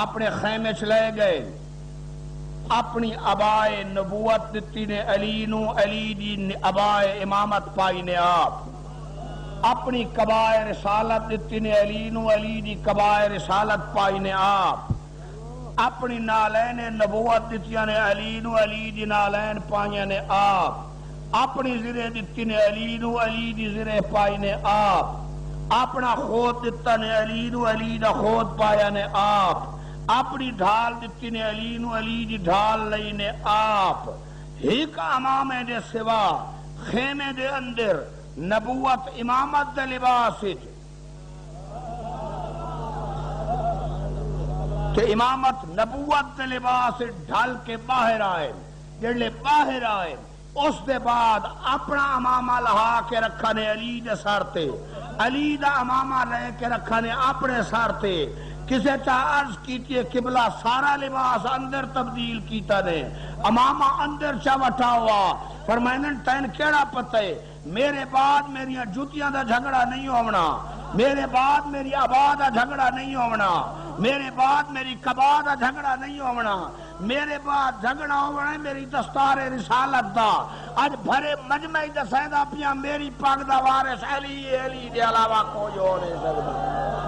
اپنے خیمے چ لے گئے، اپنی ابائے نبوت دتی نے علی نو، علی دی ابائے امامت پائی نے آپ، اپنی قبائے رسالت دتی نے علی نو، علی دی قبائے رسالت پائی نے آپ، اپنی نالین نبوت دتیاں نے علی نو، علی دی نالین پائیاں نے آپ، اپنی زرے دتی نے علی نو، علی دی زرے پائی نے آپ، اپنا خود دتا نے علی نو، علی دا خود پایا نے آپ، اپنی ڈھال دتی نے علی نو، علی دی ڈھال لئی نے آپ، ایک امامے دے سوا خیمے دے اندر نبوت امامت دے لباس کہ امامت نبوت دے لباس ڈھل کے باہر آئے، جڑے باہر آئے اس دے بعد اپنا امامہ لہا کے رکھا نے علی دے سر تے، علی دا امامہ لے کے رکھا نے اپنے سر تے، کسے چاہ عرض کیتی ہے قبلہ سارا لباس اندر تبدیل کیتا نے، امامہ اندر چاہ وٹا ہوا، فرمائنن تین کیڑا پتہ ہے میرے بعد میری جوتیاں دا جھگڑا نہیں ہونا، میرے بعد میری آبا دا جھگڑا نہیں ہونا، میرے بعد میری قبا دا جھگڑا نہیں ہونا، میرے بعد جھگڑا ہونا ہے میری دستار رسالت دا، آج بھرے مجمع دسائے دا پیا میری پاک دا وارث علی، علی دے علاوہ کوئی ہو نہیں سکتا۔